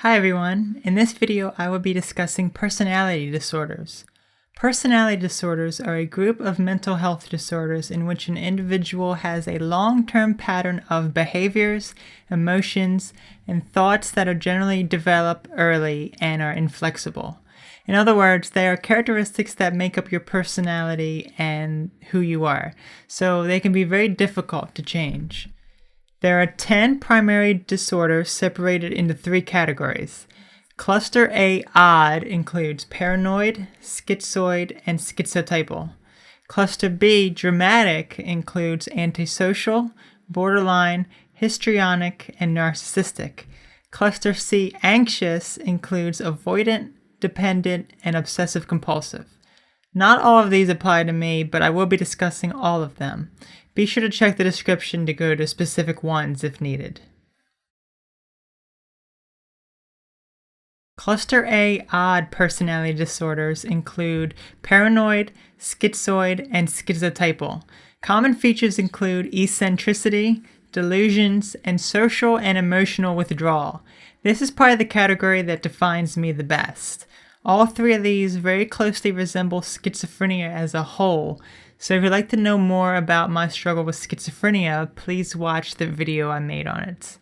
Hi everyone, in this video I will be discussing personality disorders. Personality disorders are a group of mental health disorders in which an individual has a long-term pattern of behaviors, emotions, and thoughts that are generally developed early and are inflexible. In other words, they are characteristics that make up your personality and who you are, so they can be very difficult to change. There are 10 primary disorders separated into 3 categories. Cluster A odd includes paranoid, schizoid, and schizotypal. Cluster B dramatic includes antisocial, borderline, histrionic, and narcissistic. Cluster C anxious includes avoidant, dependent, and obsessive-compulsive. Not all of these apply to me, but I will be discussing all of them. Be sure to check the description to go to specific ones if needed. Cluster A odd personality disorders include paranoid, schizoid, and schizotypal. Common features include eccentricity, delusions, and social and emotional withdrawal. This is probably the category that defines me the best. All 3 of these very closely resemble schizophrenia as a whole, so if you'd like to know more about my struggle with schizophrenia, please watch the video I made on it.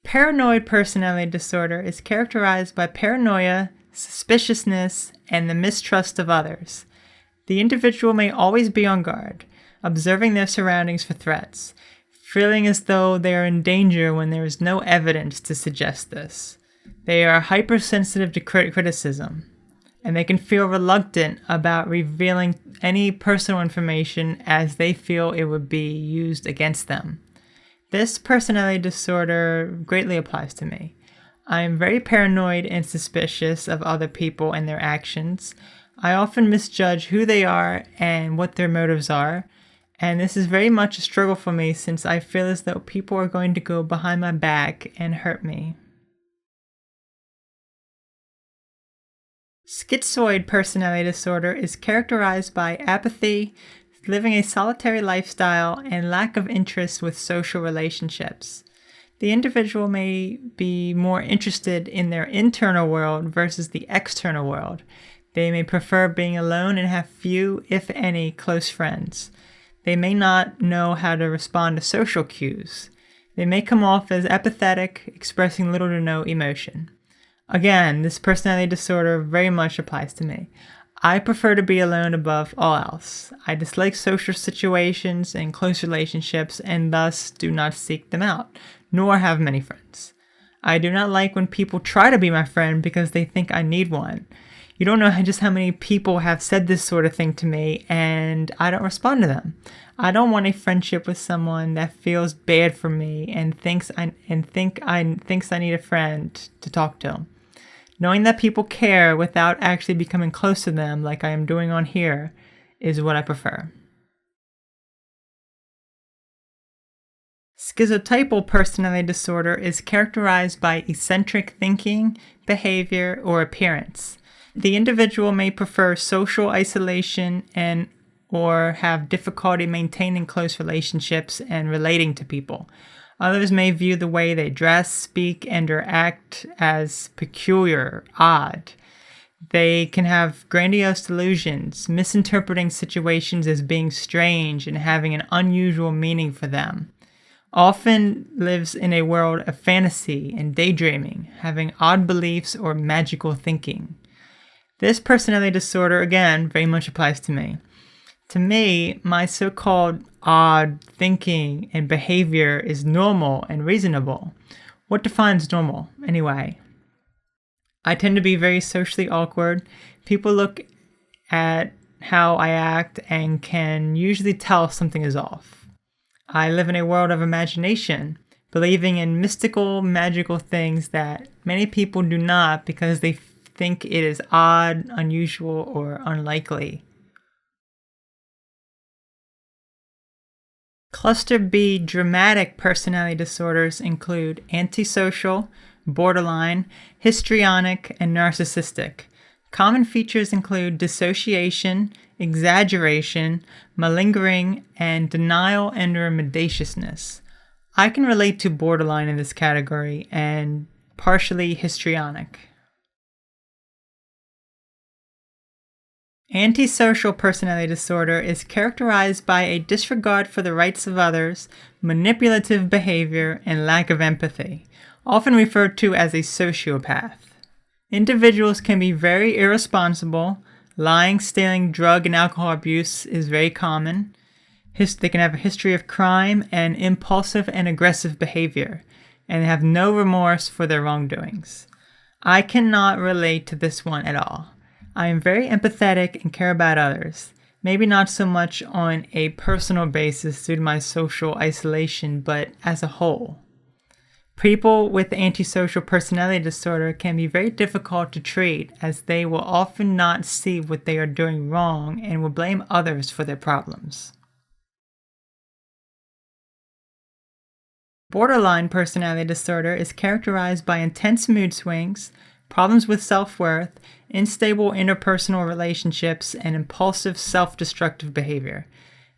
Paranoid personality disorder is characterized by paranoia, suspiciousness, and the mistrust of others. The individual may always be on guard, observing their surroundings for threats, feeling as though they are in danger when there is no evidence to suggest this. They are hypersensitive to criticism, and they can feel reluctant about revealing any personal information as they feel it would be used against them. This personality disorder greatly applies to me. I am very paranoid and suspicious of other people and their actions. I often misjudge who they are and what their motives are, and this is very much a struggle for me since I feel as though people are going to go behind my back and hurt me. Schizoid personality disorder is characterized by apathy, living a solitary lifestyle, and lack of interest with social relationships. The individual may be more interested in their internal world versus the external world. They may prefer being alone and have few, if any, close friends. They may not know how to respond to social cues. They may come off as apathetic, expressing little to no emotion. Again, this personality disorder very much applies to me. I prefer to be alone above all else. I dislike social situations and close relationships and thus do not seek them out, nor have many friends. I do not like when people try to be my friend because they think I need one. You don't know just how many people have said this sort of thing to me, and I don't respond to them. I don't want a friendship with someone that feels bad for me and thinks I need a friend to talk to. Knowing that people care without actually becoming close to them like I am doing on here is what I prefer. Schizotypal personality disorder is characterized by eccentric thinking, behavior, or appearance. The individual may prefer social isolation or have difficulty maintaining close relationships and relating to people. Others may view the way they dress, speak, and or act as peculiar, odd. They can have grandiose delusions, misinterpreting situations as being strange and having an unusual meaning for them. Often lives in a world of fantasy and daydreaming, having odd beliefs or magical thinking. This personality disorder, again, very much applies to me. To me, my so-called odd thinking and behavior is normal and reasonable. What defines normal, anyway? I tend to be very socially awkward. People look at how I act and can usually tell something is off. I live in a world of imagination, believing in mystical, magical things that many people do not because they think it is odd, unusual, or unlikely. Cluster B dramatic personality disorders include antisocial, borderline, histrionic, and narcissistic. Common features include dissociation, exaggeration, malingering, and denial and or mendaciousness. I can relate to borderline in this category and partially histrionic. Antisocial personality disorder is characterized by a disregard for the rights of others, manipulative behavior, and lack of empathy, often referred to as a sociopath. Individuals can be very irresponsible. Lying, stealing, drug, and alcohol abuse is very common. They can have a history of crime and impulsive and aggressive behavior, and they have no remorse for their wrongdoings. I cannot relate to this one at all. I am very empathetic and care about others, maybe not so much on a personal basis due to my social isolation, but as a whole. People with antisocial personality disorder can be very difficult to treat, as they will often not see what they are doing wrong and will blame others for their problems. Borderline personality disorder is characterized by intense mood swings, problems with self-worth, unstable interpersonal relationships, and impulsive self-destructive behavior.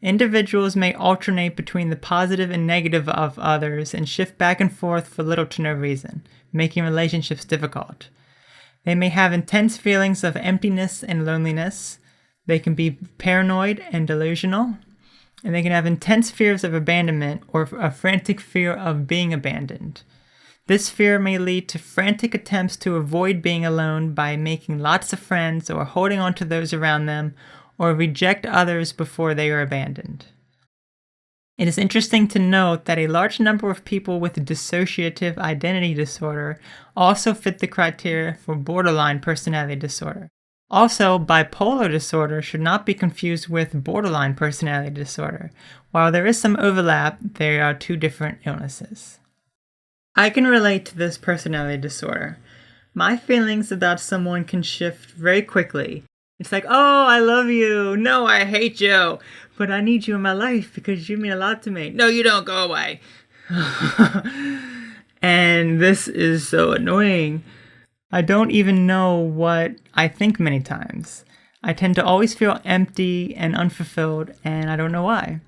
Individuals may alternate between the positive and negative of others and shift back and forth for little to no reason, making relationships difficult. They may have intense feelings of emptiness and loneliness. They can be paranoid and delusional. And they can have intense fears of abandonment or a frantic fear of being abandoned. This fear may lead to frantic attempts to avoid being alone by making lots of friends or holding on to those around them, or reject others before they are abandoned. It is interesting to note that a large number of people with dissociative identity disorder also fit the criteria for borderline personality disorder. Also, bipolar disorder should not be confused with borderline personality disorder. While there is some overlap, they are two different illnesses. I can relate to this personality disorder. My feelings about someone can shift very quickly. It's like, oh, I love you. No, I hate you. But I need you in my life because you mean a lot to me. No, you don't. Go away. And this is so annoying. I don't even know what I think many times. I tend to always feel empty and unfulfilled, and I don't know why.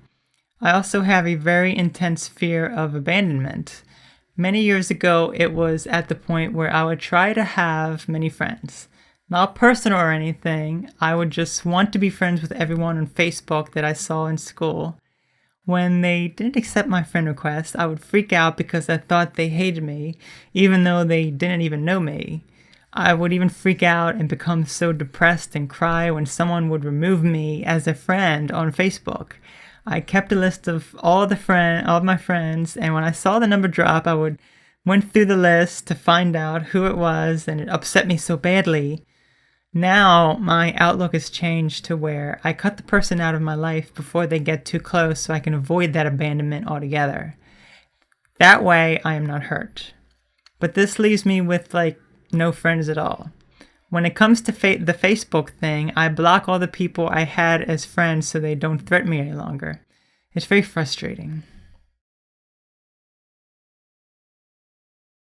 I also have a very intense fear of abandonment. Many years ago, it was at the point where I would try to have many friends. Not personal or anything, I would just want to be friends with everyone on Facebook that I saw in school. When they didn't accept my friend request, I would freak out because I thought they hated me, even though they didn't even know me. I would even freak out and become so depressed and cry when someone would remove me as a friend on Facebook. I kept a list of all of my friends, and when I saw the number drop, I went through the list to find out who it was, and it upset me so badly. Now, my outlook has changed to where I cut the person out of my life before they get too close so I can avoid that abandonment altogether. That way, I am not hurt. But this leaves me with, no friends at all. When it comes to the Facebook thing, I block all the people I had as friends so they don't threaten me any longer. It's very frustrating.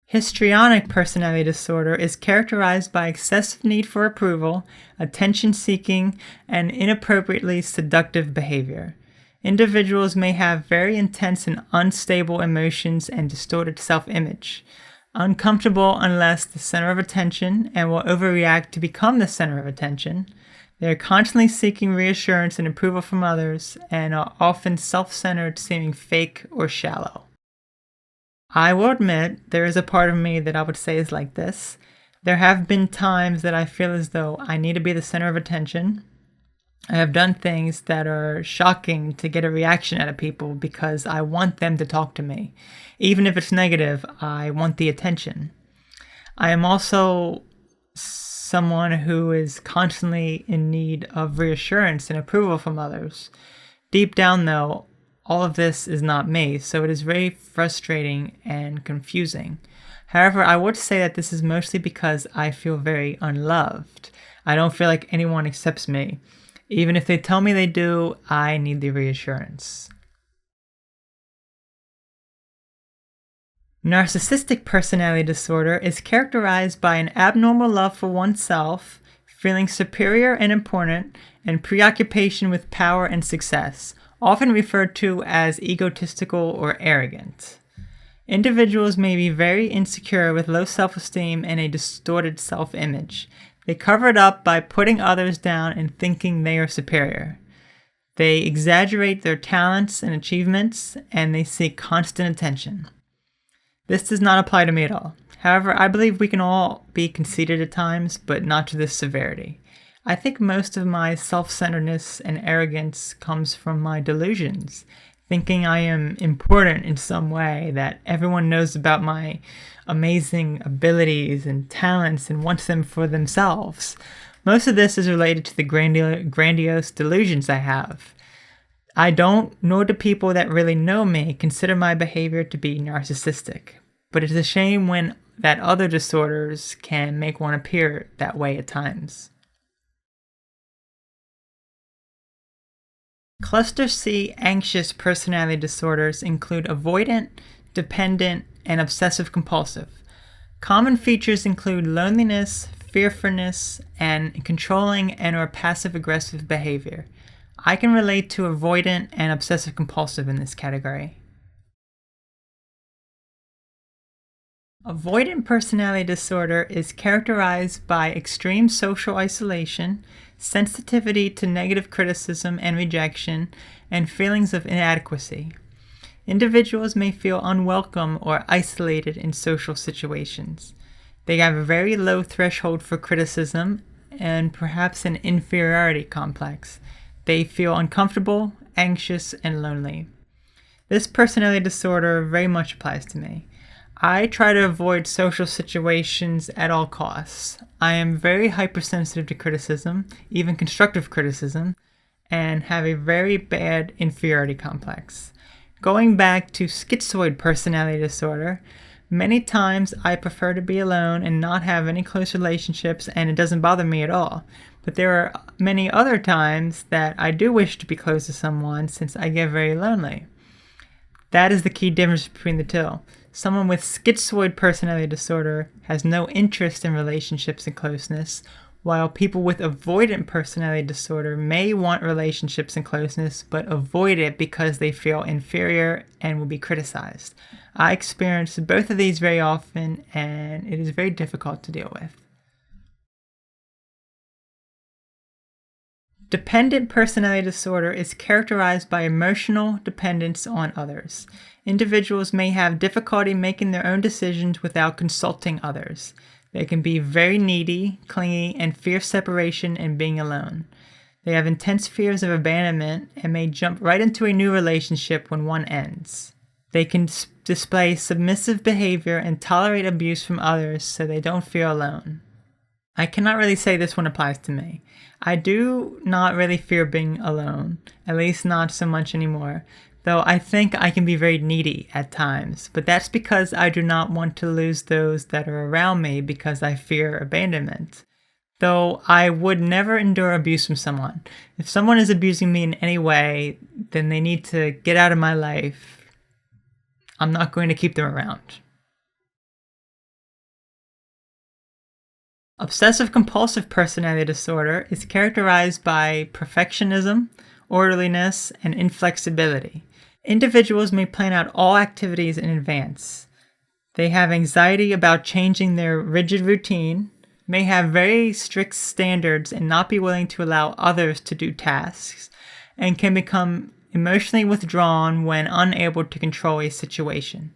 Histrionic personality disorder is characterized by excessive need for approval, attention-seeking, and inappropriately seductive behavior. Individuals may have very intense and unstable emotions and distorted self-image. Uncomfortable unless the center of attention, and will overreact to become the center of attention. They are constantly seeking reassurance and approval from others, and are often self-centered, seeming fake or shallow. I will admit, there is a part of me that I would say is like this. There have been times that I feel as though I need to be the center of attention. I have done things that are shocking to get a reaction out of people because I want them to talk to me. Even if it's negative, I want the attention. I am also someone who is constantly in need of reassurance and approval from others. Deep down, though, all of this is not me, so it is very frustrating and confusing. However, I would say that this is mostly because I feel very unloved. I don't feel like anyone accepts me. Even if they tell me they do, I need the reassurance. Narcissistic personality disorder is characterized by an abnormal love for oneself, feeling superior and important, and preoccupation with power and success, often referred to as egotistical or arrogant. Individuals may be very insecure with low self-esteem and a distorted self-image. They cover it up by putting others down and thinking they are superior. They exaggerate their talents and achievements, and they seek constant attention. This does not apply to me at all. However, I believe we can all be conceited at times, but not to this severity. I think most of my self-centeredness and arrogance comes from my delusions, thinking I am important in some way, that everyone knows about my amazing abilities and talents and wants them for themselves. Most of this is related to the grandiose delusions I have. I don't, nor do people that really know me, consider my behavior to be narcissistic. But it's a shame when that other disorders can make one appear that way at times. Cluster C anxious personality disorders include avoidant, dependent, and obsessive-compulsive. Common features include loneliness, fearfulness, and controlling and/or passive-aggressive behavior. I can relate to avoidant and obsessive-compulsive in this category. Avoidant personality disorder is characterized by extreme social isolation, sensitivity to negative criticism and rejection, and feelings of inadequacy. Individuals may feel unwelcome or isolated in social situations. They have a very low threshold for criticism and perhaps an inferiority complex. They feel uncomfortable, anxious, and lonely. This personality disorder very much applies to me. I try to avoid social situations at all costs. I am very hypersensitive to criticism, even constructive criticism, and have a very bad inferiority complex. Going back to schizoid personality disorder, many times I prefer to be alone and not have any close relationships, and it doesn't bother me at all. But there are many other times that I do wish to be close to someone since I get very lonely. That is the key difference between the two. Someone with schizoid personality disorder has no interest in relationships and closeness, while people with avoidant personality disorder may want relationships and closeness, but avoid it because they feel inferior and will be criticized. I experience both of these very often, and it is very difficult to deal with. Dependent personality disorder is characterized by emotional dependence on others. Individuals may have difficulty making their own decisions without consulting others. They can be very needy, clingy, and fear separation and being alone. They have intense fears of abandonment and may jump right into a new relationship when one ends. They can display submissive behavior and tolerate abuse from others so they don't feel alone. I cannot really say this one applies to me. I do not really fear being alone, at least not so much anymore, though I think I can be very needy at times, but that's because I do not want to lose those that are around me because I fear abandonment. Though I would never endure abuse from someone. If someone is abusing me in any way, then they need to get out of my life. I'm not going to keep them around. Obsessive-compulsive personality disorder is characterized by perfectionism, orderliness, and inflexibility. Individuals may plan out all activities in advance. They have anxiety about changing their rigid routine, may have very strict standards and not be willing to allow others to do tasks, and can become emotionally withdrawn when unable to control a situation.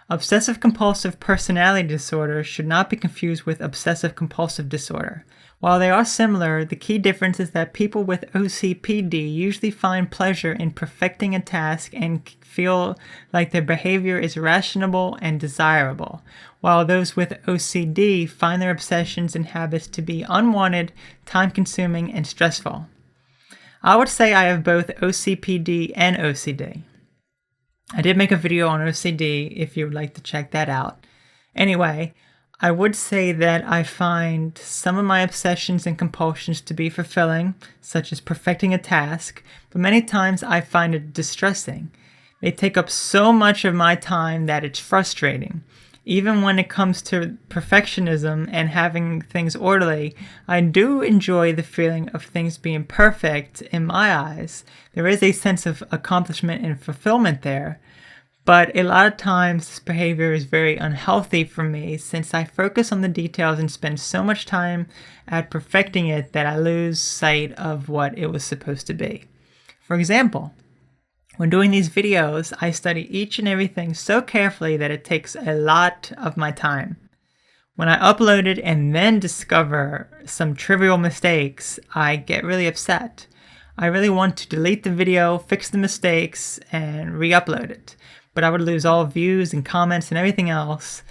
Obsessive-compulsive personality disorder should not be confused with obsessive-compulsive disorder. While they are similar, the key difference is that people with OCPD usually find pleasure in perfecting a task and feel like their behavior is rational and desirable, while those with OCD find their obsessions and habits to be unwanted, time-consuming, and stressful. I would say I have both OCPD and OCD. I did make a video on OCD if you would like to check that out. Anyway, I would say that I find some of my obsessions and compulsions to be fulfilling, such as perfecting a task, but many times I find it distressing. They take up so much of my time that it's frustrating. Even when it comes to perfectionism and having things orderly, I do enjoy the feeling of things being perfect in my eyes. There is a sense of accomplishment and fulfillment there. But a lot of times this behavior is very unhealthy for me since I focus on the details and spend so much time at perfecting it that I lose sight of what it was supposed to be. For example, when doing these videos, I study each and everything so carefully that it takes a lot of my time. When I upload it and then discover some trivial mistakes, I get really upset. I really want to delete the video, fix the mistakes, and re-upload it. But I would lose all views and comments and everything else,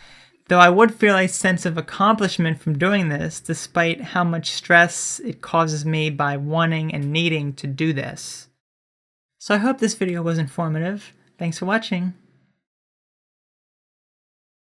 though I would feel a sense of accomplishment from doing this, despite how much stress it causes me by wanting and needing to do this. So I hope this video was informative. Thanks for watching.